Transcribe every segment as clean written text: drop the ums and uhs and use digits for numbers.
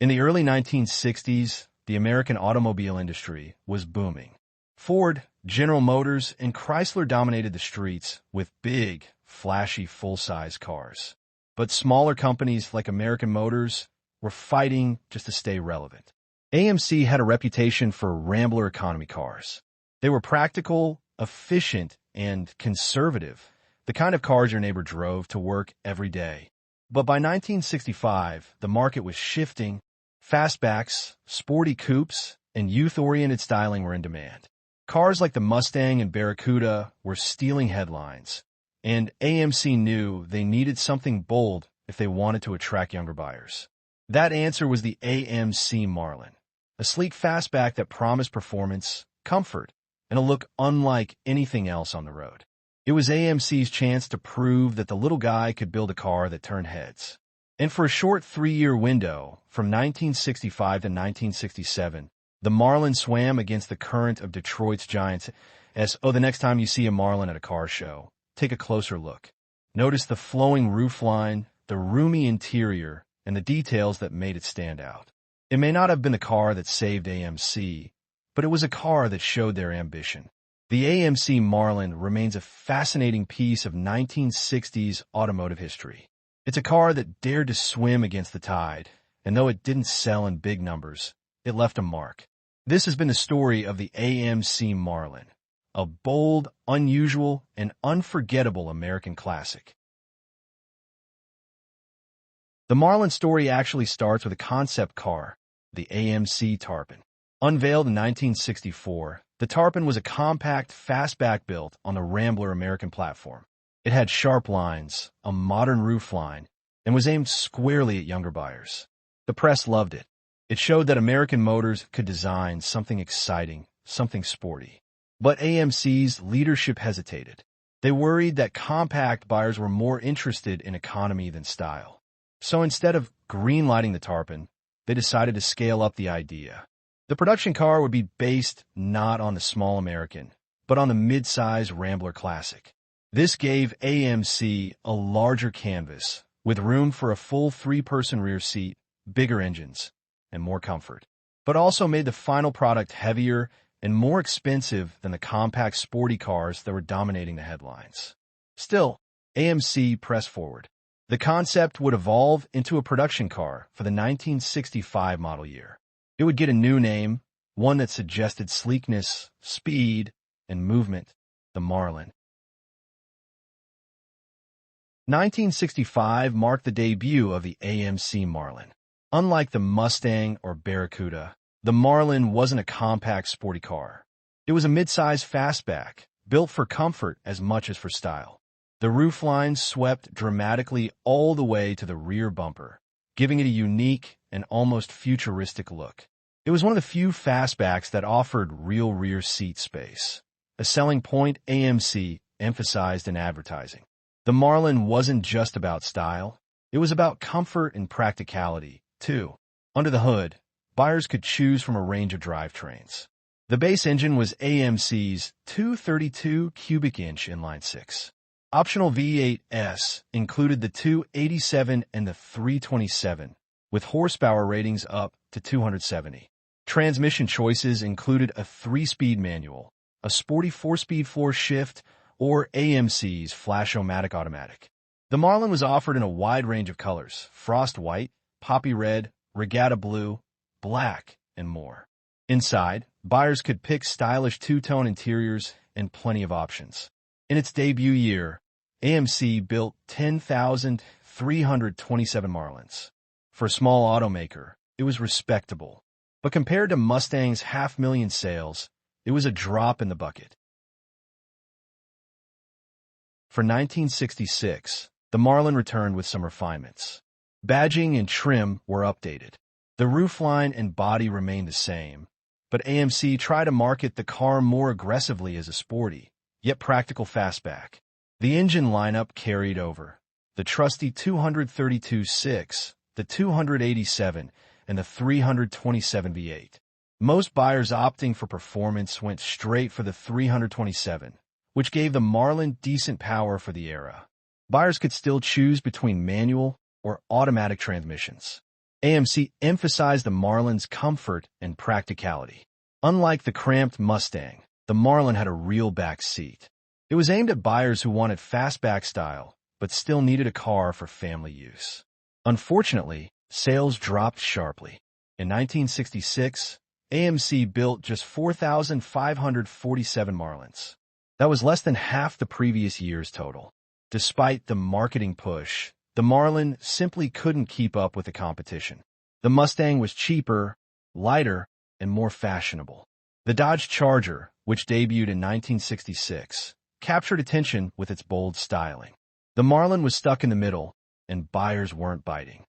In the early 1960s, the American automobile industry was booming. Ford, General Motors, and Chrysler dominated the streets with big, flashy, full-size cars. But smaller companies like American Motors were fighting just to stay relevant. AMC had a reputation for Rambler economy cars. They were practical, efficient, and conservative, the kind of cars your neighbor drove to work every day. But by 1965, the market was shifting. Fastbacks, sporty coupes, and youth-oriented styling were in demand. Cars like the Mustang and Barracuda were stealing headlines, and AMC knew they needed something bold if they wanted to attract younger buyers. That answer was the AMC Marlin, a sleek fastback that promised performance, comfort, and a look unlike anything else on the road. It was AMC's chance to prove that the little guy could build a car that turned heads. And for a short 3-year window, from 1965 to 1967, the Marlin swam against the current of Detroit's giants. The next time you see a Marlin at a car show, take a closer look. Notice the flowing roofline, the roomy interior, and the details that made it stand out. It may not have been the car that saved AMC, but it was a car that showed their ambition. The AMC Marlin remains a fascinating piece of 1960s automotive history. It's a car that dared to swim against the tide, and though it didn't sell in big numbers, it left a mark. This has been the story of the AMC Marlin, a bold, unusual, and unforgettable American classic. The Marlin story actually starts with a concept car, the AMC Tarpon. Unveiled in 1964, the Tarpon was a compact fastback built on the Rambler American platform. It had sharp lines, a modern roofline, and was aimed squarely at younger buyers. The press loved it. It showed that American Motors could design something exciting, something sporty. But AMC's leadership hesitated. They worried that compact buyers were more interested in economy than style. So instead of greenlighting the Tarpon, they decided to scale up the idea. The production car would be based not on the small American, but on the mid-size Rambler Classic. This gave AMC a larger canvas, with room for a full 3-person rear seat, bigger engines, and more comfort, but also made the final product heavier and more expensive than the compact sporty cars that were dominating the headlines. Still, AMC pressed forward. The concept would evolve into a production car for the 1965 model year. It would get a new name, one that suggested sleekness, speed, and movement, the Marlin. 1965 marked the debut of the AMC Marlin. Unlike the Mustang or Barracuda, the Marlin wasn't a compact sporty car. It was a mid-size fastback, built for comfort as much as for style. The roofline swept dramatically all the way to the rear bumper, giving it a unique and almost futuristic look. It was one of the few fastbacks that offered real rear seat space, a selling point AMC emphasized in advertising. The Marlin wasn't just about style, it was about comfort and practicality, too. Under the hood, buyers could choose from a range of drivetrains. The base engine was AMC's 232 cubic inch inline-six. Optional V8s included the 287 and the 327, with horsepower ratings up to 270. Transmission choices included a 3-speed manual, a sporty 4-speed floor shift, or AMC's Flash-O-Matic automatic. The Marlin was offered in a wide range of colors: frost white, poppy red, regatta blue, black, and more. Inside, buyers could pick stylish two-tone interiors and plenty of options. In its debut year, AMC built 10,327 Marlins. For a small automaker, it was respectable. But compared to Mustang's 500,000 sales, it was a drop in the bucket. For 1966, the Marlin returned with some refinements. Badging and trim were updated. The roofline and body remained the same, but AMC tried to market the car more aggressively as a sporty, yet practical fastback. The engine lineup carried over. The trusty 232.6, the 287, and the 327 V8. Most buyers opting for performance went straight for the 327, which gave the Marlin decent power for the era. Buyers could still choose between manual or automatic transmissions. AMC emphasized the Marlin's comfort and practicality. Unlike the cramped Mustang, the Marlin had a real back seat. It was aimed at buyers who wanted fastback style, but still needed a car for family use. Unfortunately, sales dropped sharply. In 1966, AMC built just 4,547 Marlins. That was less than half the previous year's total. Despite the marketing push, the Marlin simply couldn't keep up with the competition. The Mustang was cheaper, lighter, and more fashionable. The Dodge Charger, which debuted in 1966, captured attention with its bold styling. The Marlin was stuck in the middle, and buyers weren't biting.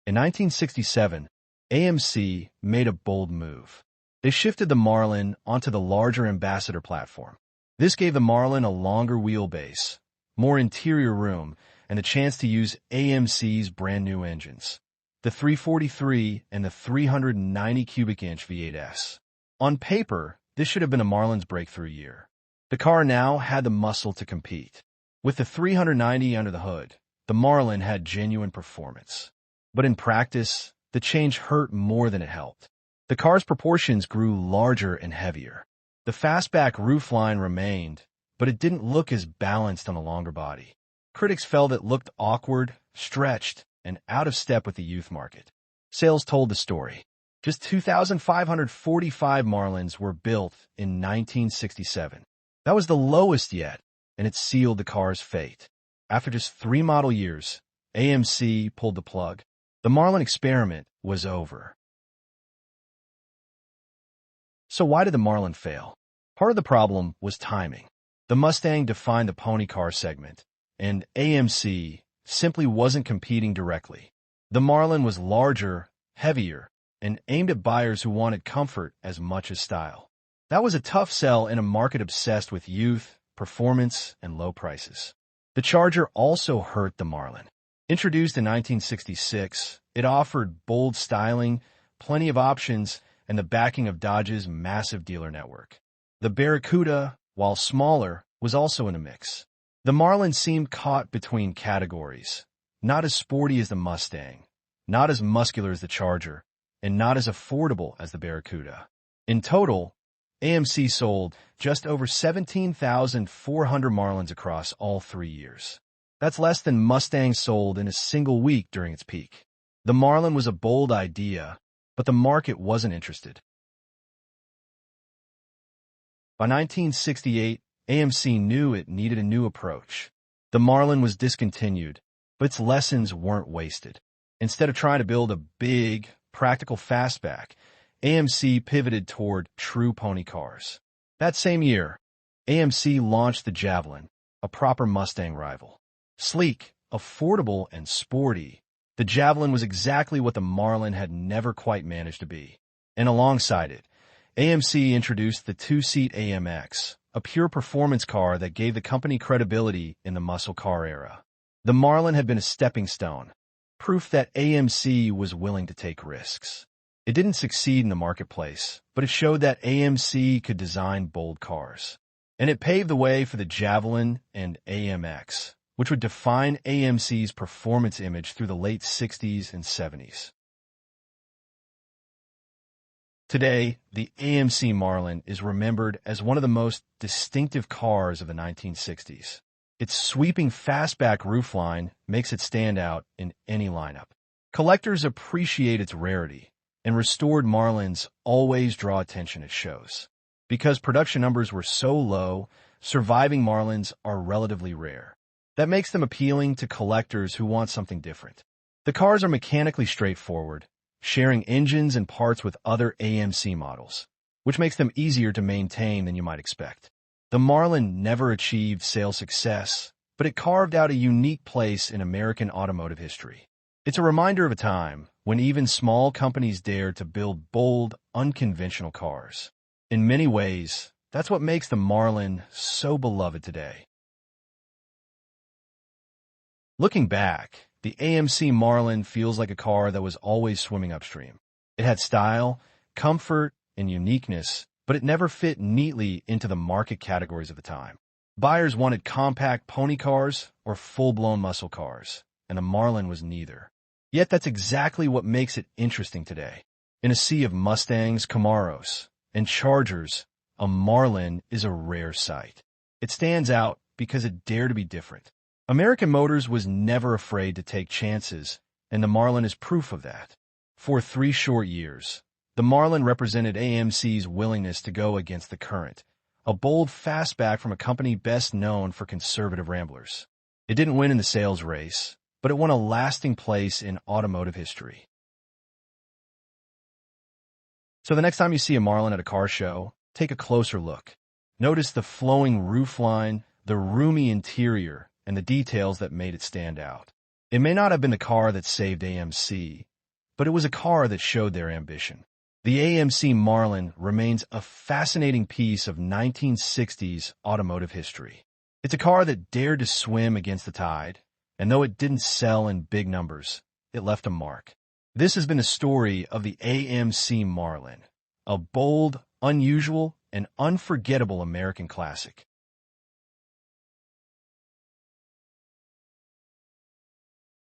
In 1967, AMC made a bold move. They shifted the Marlin onto the larger Ambassador platform. This gave the Marlin a longer wheelbase, more interior room, and the chance to use AMC's brand-new engines, the 343 and the 390 cubic inch V8S. On paper, this should have been a Marlin's breakthrough year. The car now had the muscle to compete. With the 390 under the hood, the Marlin had genuine performance. But in practice, the change hurt more than it helped. The car's proportions grew larger and heavier. The fastback roofline remained, but it didn't look as balanced on a longer body. Critics felt it looked awkward, stretched, and out of step with the youth market. Sales told the story. Just 2,545 Marlins were built in 1967. That was the lowest yet, and it sealed the car's fate. After just 3 model years, AMC pulled the plug. The Marlin experiment was over. So why did the Marlin fail? Part of the problem was timing. The Mustang defined the pony car segment, and AMC simply wasn't competing directly. The Marlin was larger, heavier, and aimed at buyers who wanted comfort as much as style. That was a tough sell in a market obsessed with youth, performance, and low prices. The Charger also hurt the Marlin. Introduced in 1966, it offered bold styling, plenty of options, and the backing of Dodge's massive dealer network. The Barracuda, while smaller, was also in the mix. The Marlin seemed caught between categories, not as sporty as the Mustang, not as muscular as the Charger, and not as affordable as the Barracuda. In total, AMC sold just over 17,400 Marlins across all 3 years. That's less than Mustang sold in a single week during its peak. The Marlin was a bold idea, but the market wasn't interested. By 1968, AMC knew it needed a new approach. The Marlin was discontinued, but its lessons weren't wasted. Instead of trying to build a big, practical fastback, AMC pivoted toward true pony cars. That same year, AMC launched the Javelin, a proper Mustang rival. Sleek, affordable, and sporty, the Javelin was exactly what the Marlin had never quite managed to be. And alongside it, AMC introduced the 2-seat AMX, a pure performance car that gave the company credibility in the muscle car era. The Marlin had been a stepping stone, proof that AMC was willing to take risks. It didn't succeed in the marketplace, but it showed that AMC could design bold cars. And it paved the way for the Javelin and AMX, which would define AMC's performance image through the late 60s and 70s. Today, the AMC Marlin is remembered as one of the most distinctive cars of the 1960s. Its sweeping fastback roofline makes it stand out in any lineup. Collectors appreciate its rarity, and restored Marlins always draw attention at shows. Because production numbers were so low, surviving Marlins are relatively rare. That makes them appealing to collectors who want something different. The cars are mechanically straightforward, sharing engines and parts with other AMC models, which makes them easier to maintain than you might expect. The Marlin never achieved sales success, but it carved out a unique place in American automotive history. It's a reminder of a time when even small companies dared to build bold, unconventional cars. In many ways, that's what makes the Marlin so beloved today. Looking back, the AMC Marlin feels like a car that was always swimming upstream. It had style, comfort, and uniqueness, but it never fit neatly into the market categories of the time. Buyers wanted compact pony cars or full-blown muscle cars, and the Marlin was neither. Yet that's exactly what makes it interesting today. In a sea of Mustangs, Camaros, and Chargers, a Marlin is a rare sight. It stands out because it dared to be different. American Motors was never afraid to take chances, and the Marlin is proof of that. For 3 short years, the Marlin represented AMC's willingness to go against the current, a bold fastback from a company best known for conservative ramblers. It didn't win in the sales race, but it won a lasting place in automotive history. So the next time you see a Marlin at a car show, take a closer look. Notice the flowing roofline, the roomy interior, and the details that made it stand out. It may not have been the car that saved AMC, but it was a car that showed their ambition. The AMC Marlin remains a fascinating piece of 1960s automotive history. It's a car that dared to swim against the tide, and though it didn't sell in big numbers, it left a mark. This has been the story of the AMC Marlin, a bold, unusual, and unforgettable American classic.